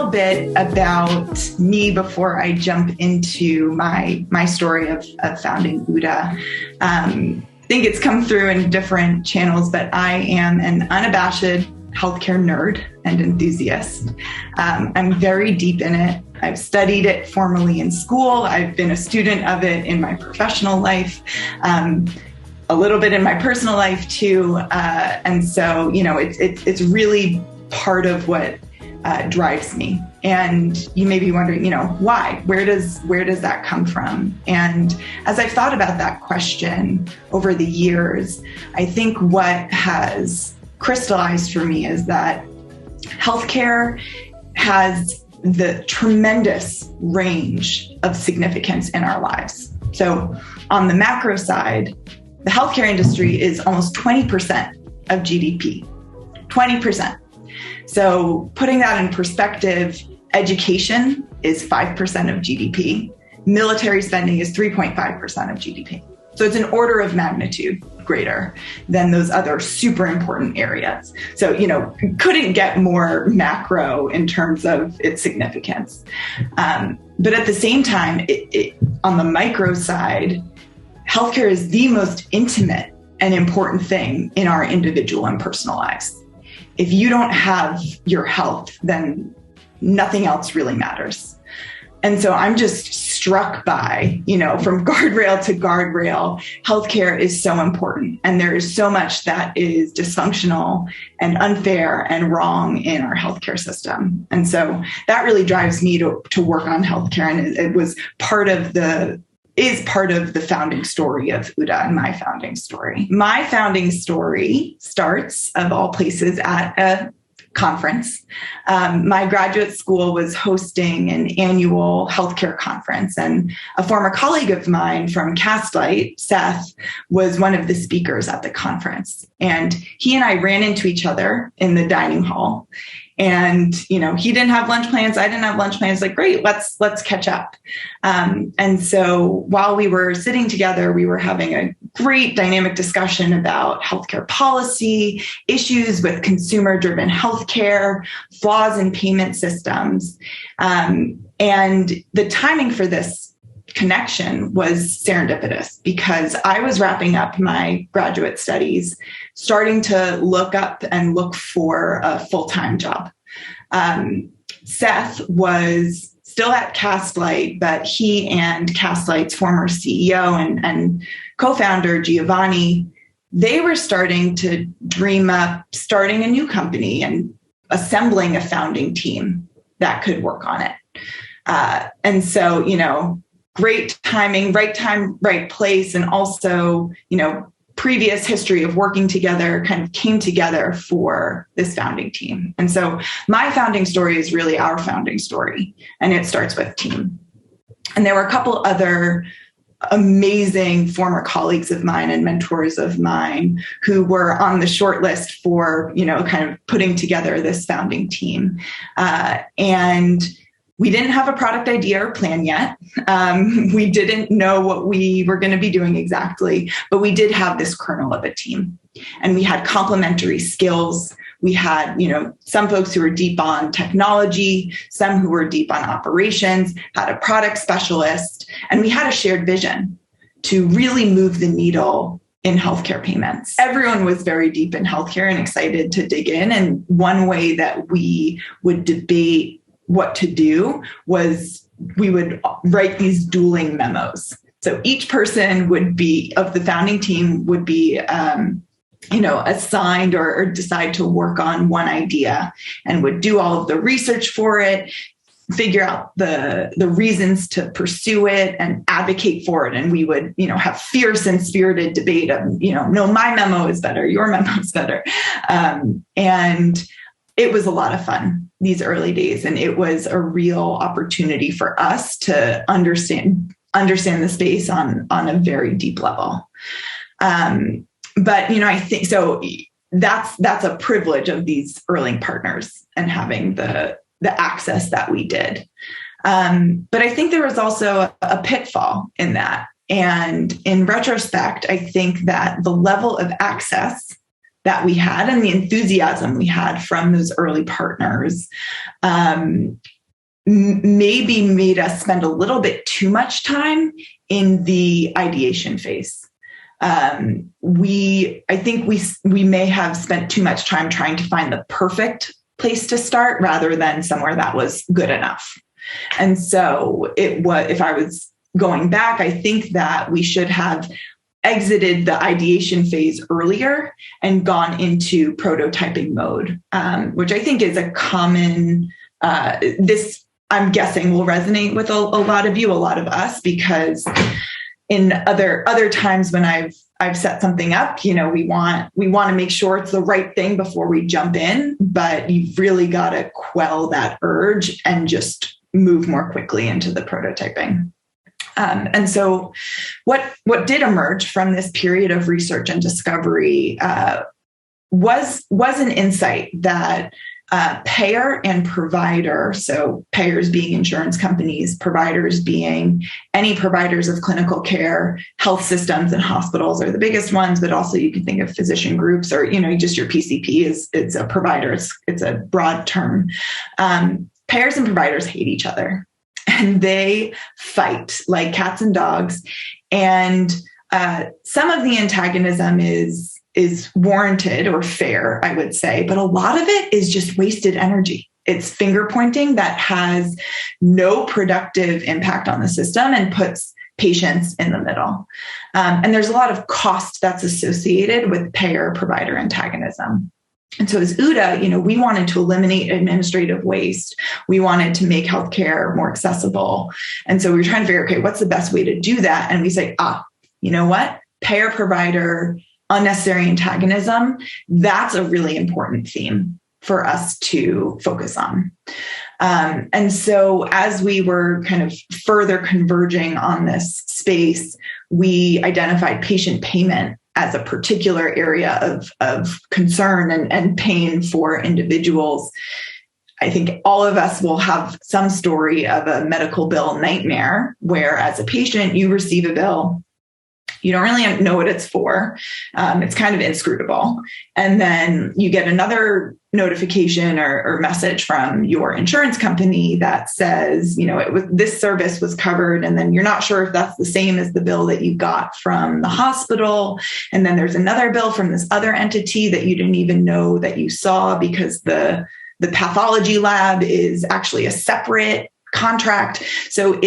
little bit about me before I jump into my story of founding OODA. I think it's come through in different channels, but I am an unabashed healthcare nerd and enthusiast. I'm very deep in it. I've studied it formally in school. I've been a student of it in my professional life, a little bit in my personal life too. And so, it's really part of what drives me. And you may be wondering, why? Where does that come from? And as I've thought about that question over the years, I think what has crystallized for me is that healthcare has the tremendous range of significance in our lives. So on the macro side, the healthcare industry is almost 20% of GDP, 20%. So putting that in perspective, education is 5% of GDP. Military spending is 3.5% of GDP. So it's an order of magnitude greater than those other super important areas. So, couldn't get more macro in terms of its significance. But at the same time, on the micro side, healthcare is the most intimate and important thing in our individual and personal lives. If you don't have your health, then nothing else really matters. And so I'm just struck by, from guardrail to guardrail, healthcare is so important. And there is so much that is dysfunctional and unfair and wrong in our healthcare system. And so that really drives me to work on healthcare. And it was part of the founding story of OODA and my founding story. My founding story starts, of all places, at a conference. My graduate school was hosting an annual healthcare conference, and a former colleague of mine from Castlight, Seth, was one of the speakers at the conference. And he and I ran into each other in the dining hall. And, he didn't have lunch plans. I didn't have lunch plans. Like, great, let's catch up. And so while we were sitting together, we were having a great dynamic discussion about healthcare policy, issues with consumer-driven healthcare, flaws in payment systems. And the timing for this connection was serendipitous because I was wrapping up my graduate studies, starting to look for a full-time job. Seth was still at Castlight, but he and Castlight's former CEO and co-founder, Giovanni, they were starting to dream up starting a new company and assembling a founding team that could work on it. And so, great timing, right time, right place. And also, previous history of working together kind of came together for this founding team. And so my founding story is really our founding story, and it starts with team. And there were a couple other amazing former colleagues of mine and mentors of mine who were on the short list for, kind of putting together this founding team. And we didn't have a product idea or plan yet. We didn't know what we were going to be doing exactly, but we did have this kernel of a team, and we had complementary skills. We had, some folks who were deep on technology, some who were deep on operations, had a product specialist, and we had a shared vision to really move the needle in healthcare payments. Everyone was very deep in healthcare and excited to dig in. And one way that we would debate what to do was we would write these dueling memos. So each person of the founding team would be, assigned or decide to work on one idea and would do all of the research for it, figure out the reasons to pursue it and advocate for it. And we would, have fierce and spirited debate of, no, my memo is better, your memo is better. And it was a lot of fun these early days. And it was a real opportunity for us to understand the space on a very deep level. But, I think so that's a privilege of these early partners and having the access that we did. But I think there was also a pitfall in that. And in retrospect, I think that the level of access that we had and the enthusiasm we had from those early partners maybe made us spend a little bit too much time in the ideation phase. I think we may have spent too much time trying to find the perfect place to start rather than somewhere that was good enough. And so if I was going back, I think that we should have exited the ideation phase earlier and gone into prototyping mode, which I think is a common, this I'm guessing will resonate with a lot of you, a lot of us, because in other times when I've set something up, we want to make sure it's the right thing before we jump in, but you've really got to quell that urge and just move more quickly into the prototyping. And so what did emerge from this period of research and discovery was an insight that payer and provider, so payers being insurance companies, providers being any providers of clinical care, health systems and hospitals are the biggest ones, but also you can think of physician groups or, just your PCP it's a provider. It's a broad term. Payers and providers hate each other. And they fight like cats and dogs. And some of the antagonism is warranted or fair, I would say, but a lot of it is just wasted energy. It's finger pointing that has no productive impact on the system and puts patients in the middle. And there's a lot of cost that's associated with payer-provider antagonism. And so as OODA, we wanted to eliminate administrative waste. We wanted to make healthcare more accessible. And so we were trying to figure, okay, what's the best way to do that? And we say, you know what? Payer provider, unnecessary antagonism, that's a really important theme for us to focus on. And so as we were kind of further converging on this space, we identified patient payment as a particular area of concern and pain for individuals. I think all of us will have some story of a medical bill nightmare where as a patient, you receive a bill. You don't really know what it's for. It's kind of inscrutable. And then you get another notification or message from your insurance company that says, this service was covered. And then you're not sure if that's the same as the bill that you got from the hospital. And then there's another bill from this other entity that you didn't even know that you saw because the pathology lab is actually a separate contract. So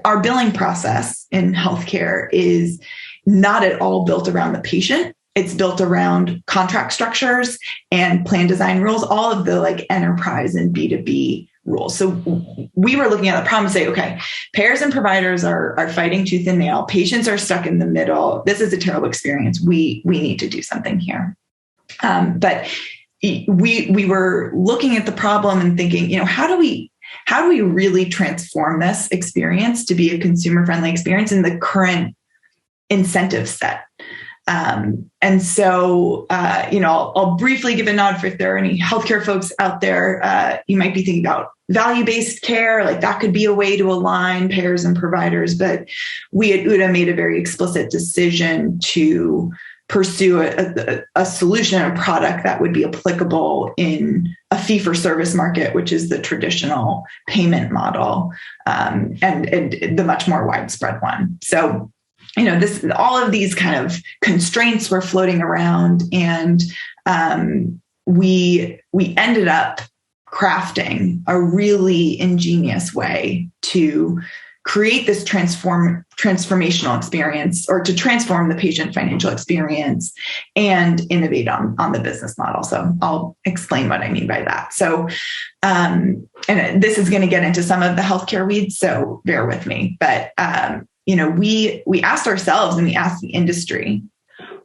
our billing process in healthcare is not at all built around the patient. It's built around contract structures and plan design rules, all of the enterprise and B2B rules. So we were looking at the problem and say, okay, payers and providers are fighting tooth and nail. Patients are stuck in the middle. This is a terrible experience. We need to do something here. But we were looking at the problem and thinking, how do we really transform this experience to be a consumer-friendly experience in the current incentive set? And so, I'll briefly give a nod for if there are any healthcare folks out there. You might be thinking about value-based care, that could be a way to align payers and providers. But we at OODA made a very explicit decision to pursue a solution, a product that would be applicable in a fee-for-service market, which is the traditional payment model, and the much more widespread one. So, all of these kind of constraints were floating around, and we ended up crafting a really ingenious way to create this transformational experience, or to transform the patient financial experience and innovate on the business model. So I'll explain what I mean by that. So, and this is going to get into some of the healthcare weeds, so bear with me. But, we asked ourselves and we asked the industry,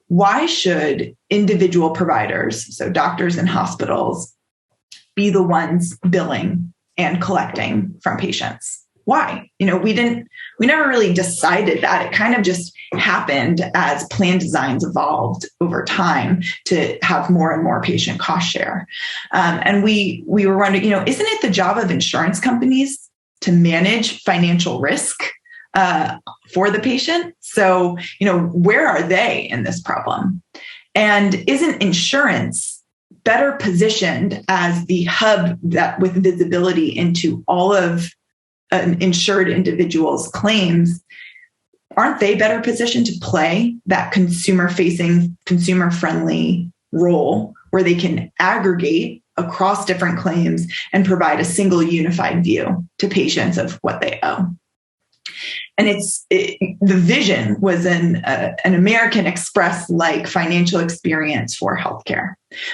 why should individual providers, so doctors and hospitals, be the ones billing and collecting from patients? Why? We never really decided that. It kind of just happened as plan designs evolved over time to have more and more patient cost share. And we were wondering, isn't it the job of insurance companies to manage financial risk for the patient? So, where are they in this problem? And isn't insurance better positioned as the hub that with visibility into all of an insured individual's claims, aren't they better positioned to play that consumer-facing, consumer-friendly role where they can aggregate across different claims and provide a single unified view to patients of what they owe? And the vision was an American Express-like financial experience for healthcare,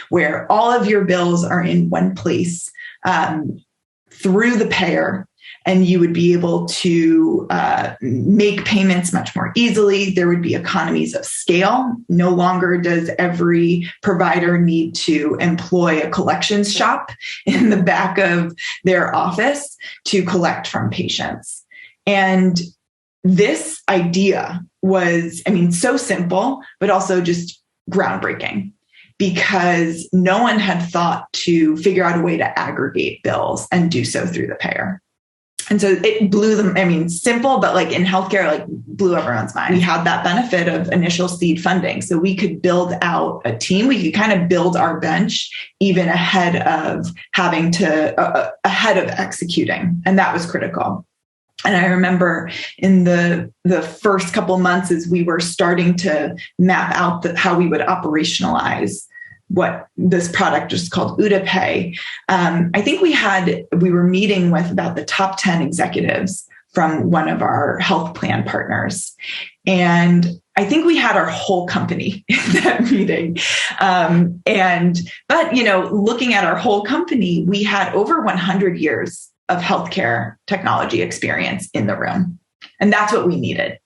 where all of your bills are in one place through the payer, and you would be able to make payments much more easily. There would be economies of scale. No longer does every provider need to employ a collections shop in the back of their office to collect from patients. And this idea was, so simple, but also just groundbreaking, because no one had thought to figure out a way to aggregate bills and do so through the payer. And so it blew them, simple, but like in healthcare, like blew everyone's mind. We had that benefit of initial seed funding. So we could build out a team. We could kind of build our bench even ahead of ahead of executing. And that was critical. And I remember in the first couple of months as we were starting to map out how we would operationalize what this product is called OODA Pay. I think we were meeting with about the top 10 executives from one of our health plan partners. And I think we had our whole company in that meeting. But looking at our whole company, we had over 100 years of healthcare technology experience in the room. And that's what we needed.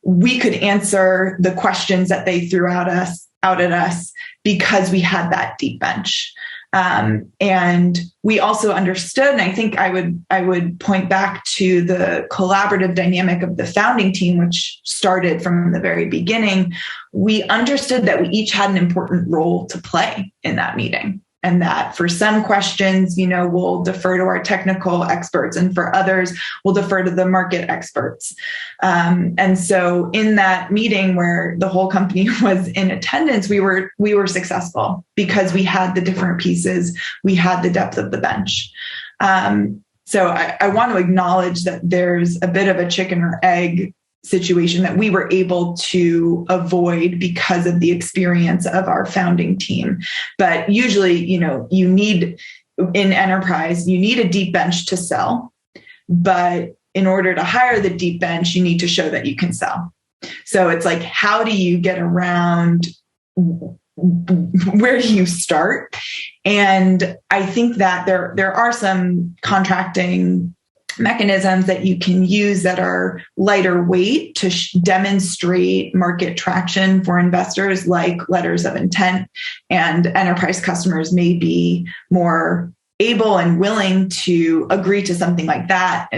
We could answer the questions that they threw out at us because we had that deep bench. And we also understood, and I think I would point back to the collaborative dynamic of the founding team, which started from the very beginning. We understood that we each had an important role to play in that meeting. And that for some questions, we'll defer to our technical experts, and for others, we'll defer to the market experts. And so in that meeting where the whole company was in attendance, we were successful because we had the different pieces, we had the depth of the bench. So I want to acknowledge that there's a bit of a chicken or egg situation that we were able to avoid because of the experience of our founding team. But usually, you need in enterprise, you need a deep bench to sell. But in order to hire the deep bench, you need to show that you can sell. So it's like, how do you get around? Where do you start? And I think that there are some contracting mechanisms that you can use that are lighter weight to demonstrate market traction for investors, like letters of intent, and enterprise customers may be more able and willing to agree to something like that.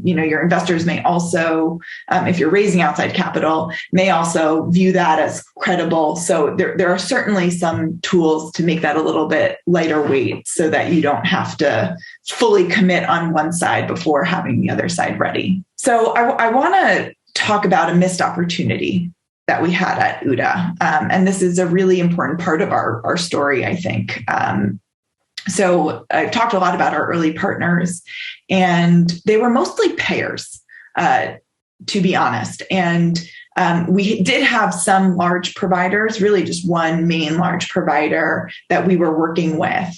Your investors may also, if you're raising outside capital, may also view that as credible. So there are certainly some tools to make that a little bit lighter weight so that you don't have to fully commit on one side before having the other side ready. So I want to talk about a missed opportunity that we had at OODA. And this is a really important part of our story, I think. So I've talked a lot about our early partners, and they were mostly payers, to be honest. And we did have some large providers, really just one main large provider that we were working with.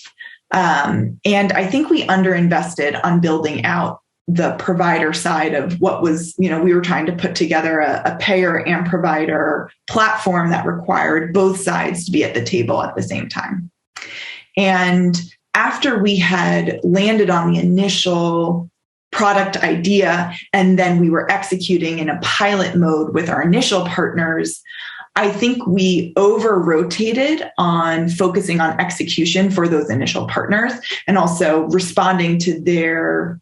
And I think we underinvested on building out the provider side of what was, we were trying to put together a payer and provider platform that required both sides to be at the table at the same time. And after we had landed on the initial product idea, and then we were executing in a pilot mode with our initial partners, I think we over-rotated on focusing on execution for those initial partners and also responding to their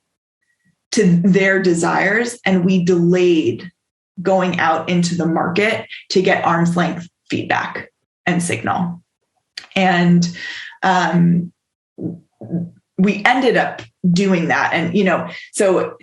desires. And we delayed going out into the market to get arm's length feedback and signal. And we ended up doing that. And, so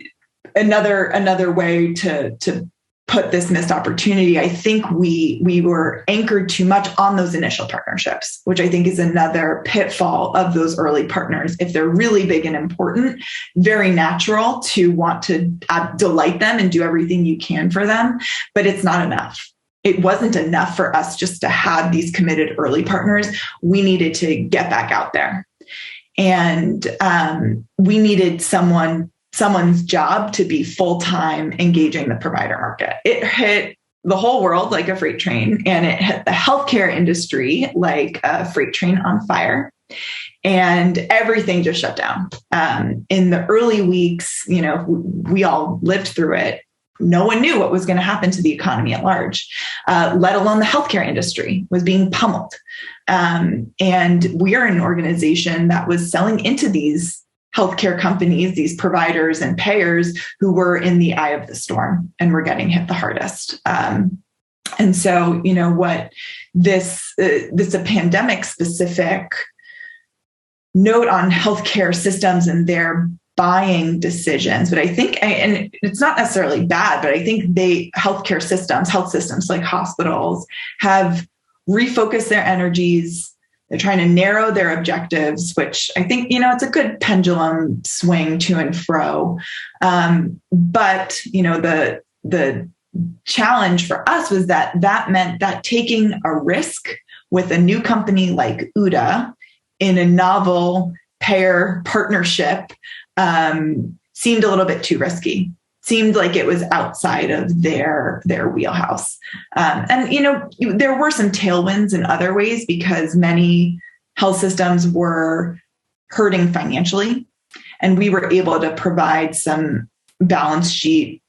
another way to put this missed opportunity. I think we were anchored too much on those initial partnerships, which I think is another pitfall of those early partners. If they're really big and important, very natural to want to delight them and do everything you can for them, but it's not enough. It wasn't enough for us just to have these committed early partners. We needed to get back out there. And we needed someone's job to be full-time engaging the provider market. It hit the whole world like a freight train, and it hit the healthcare industry like a freight train on fire. And everything just shut down. In the early weeks, we all lived through it. No one knew what was going to happen to the economy at large, let alone the healthcare industry was being pummeled. And we are an organization that was selling into these healthcare companies, these providers and payers who were in the eye of the storm and were getting hit the hardest. And so, what this is a pandemic specific note on healthcare systems and their buying decisions. But I think, and it's not necessarily bad, but I think healthcare systems, health systems like hospitals have refocused their energies. They're trying to narrow their objectives, which I think, it's a good pendulum swing to and fro. But, the challenge for us was that meant that taking a risk with a new company like OODA in a novel payer partnership seemed a little bit too risky. Seemed like it was outside of their wheelhouse. And there were some tailwinds in other ways because many health systems were hurting financially, and we were able to provide some balance sheet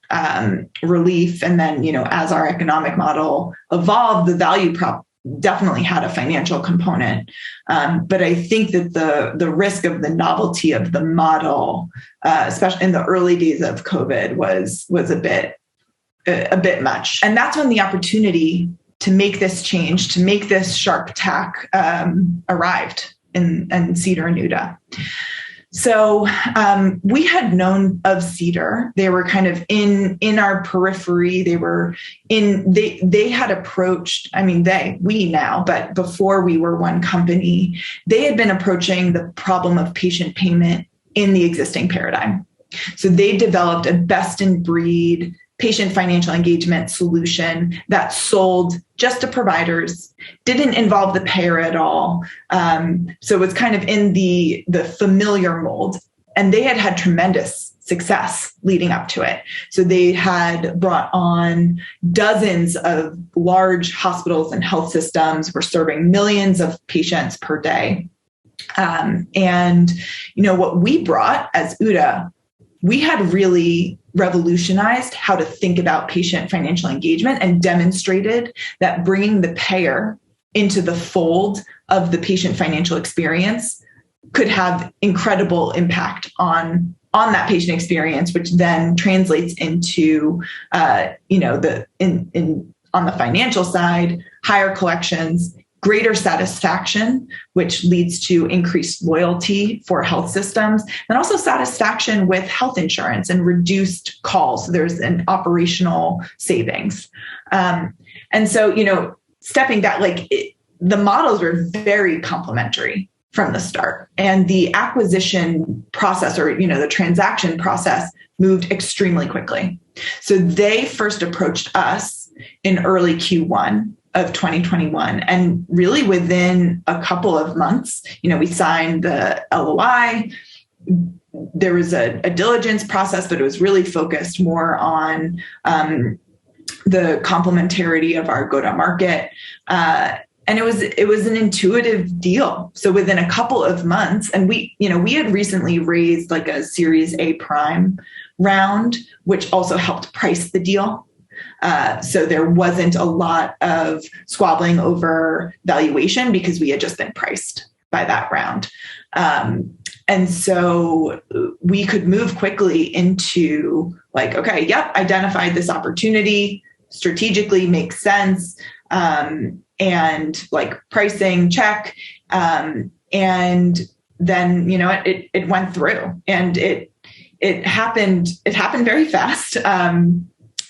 relief. And then, as our economic model evolved, the value prop definitely had a financial component. But I think that the risk of the novelty of the model, especially in the early days of COVID, was a bit much. And that's when the opportunity to make this change, to make this sharp tack arrived in Cedar and OODA. So we had known of Cedar. They were kind of in our periphery. They had approached, we now, but before we were one company, they had been approaching the problem of patient payment in the existing paradigm. So they developed a best in breed patient financial engagement solution that sold just to providers, didn't involve the payer at all. So it was kind of in the familiar mold. And they had tremendous success leading up to it. So they had brought on dozens of large hospitals and health systems, were serving millions of patients per day. And what we brought as OODA, we had really revolutionized how to think about patient financial engagement and demonstrated that bringing the payer into the fold of the patient financial experience could have incredible impact on that patient experience, which then translates into, on the financial side, higher collections, greater satisfaction, which leads to increased loyalty for health systems, and also satisfaction with health insurance and reduced calls. So there's an operational savings. And so, stepping back, the models were very complementary from the start. And the acquisition process or, the transaction process moved extremely quickly. So they first approached us in early Q1 of 2021. And really within a couple of months, we signed the LOI. There was a diligence process, but it was really focused more on the complementarity of our go-to-market. And it was an intuitive deal. So within a couple of months, and we had recently raised like a Series A prime round, which also helped price the deal. So there wasn't a lot of squabbling over valuation because we had just been priced by that round. And so we could move quickly into identified this opportunity, strategically makes sense, and pricing check. And then, it went through, and it happened very fast.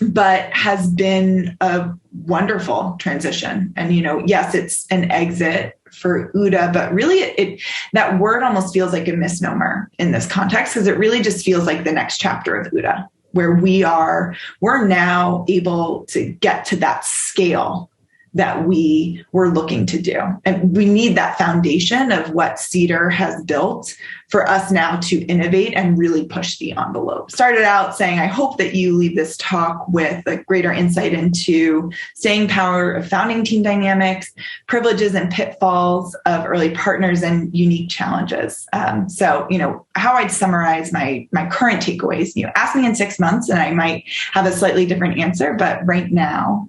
but has been a wonderful transition. And, yes, it's an exit for OODA, but really that word almost feels like a misnomer in this context, because it really just feels like the next chapter of OODA, where we're now able to get to that scale that we were looking to do. And we need that foundation of what Cedar has built for us now to innovate and really push the envelope. Started out saying, I hope that you leave this talk with a greater insight into staying power of founding team dynamics, privileges and pitfalls of early partners, and unique challenges. So, how I'd summarize my current takeaways, ask me in 6 months and I might have a slightly different answer, but right now,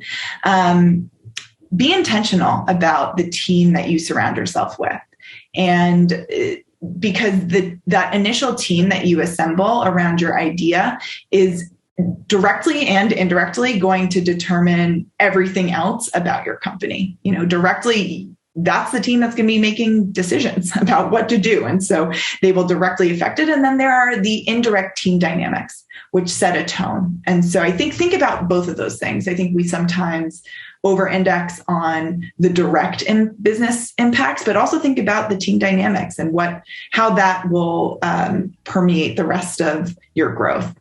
be intentional about the team that you surround yourself with. And because that initial team that you assemble around your idea is directly and indirectly going to determine everything else about your company. Directly, that's the team that's going to be making decisions about what to do. And so they will directly affect it. And then there are the indirect team dynamics, which set a tone. And so I think about both of those things. I think we sometimes over-index on the direct business impacts, but also think about the team dynamics and how that will permeate the rest of your growth.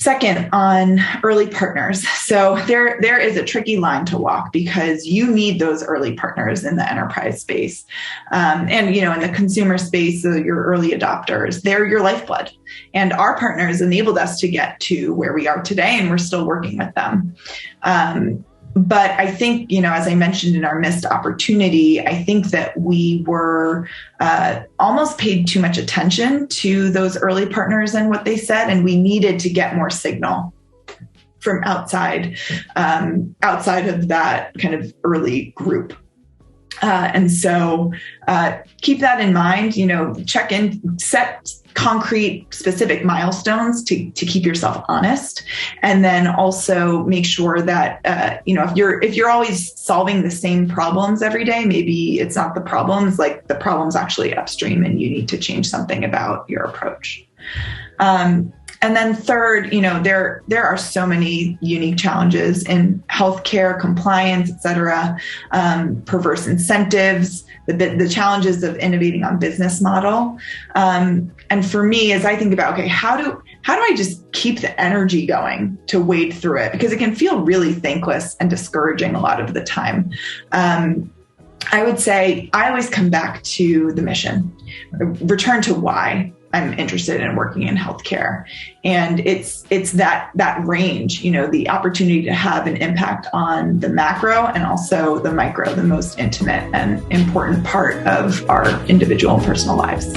Second, on early partners. So there is a tricky line to walk, because you need those early partners in the enterprise space. And, in the consumer space, your early adopters, they're your lifeblood. And our partners enabled us to get to where we are today, and we're still working with them. But I think, as I mentioned in our missed opportunity, I think that we were almost paid too much attention to those early partners and what they said, and we needed to get more signal from outside of that kind of early group. And so keep that in mind, check in, set concrete specific milestones to keep yourself honest. And then also make sure that, if you're always solving the same problems every day, maybe it's not the problems, like the problem's actually upstream and you need to change something about your approach. And then third, there are so many unique challenges in healthcare, compliance, et cetera, perverse incentives, the challenges of innovating on business model. And for me, as I think about, okay, how do I just keep the energy going to wade through it? Because it can feel really thankless and discouraging a lot of the time. I would say I always come back to the mission, return to why I'm interested in working in healthcare. And it's that range, the opportunity to have an impact on the macro and also the micro, the most intimate and important part of our individual and personal lives.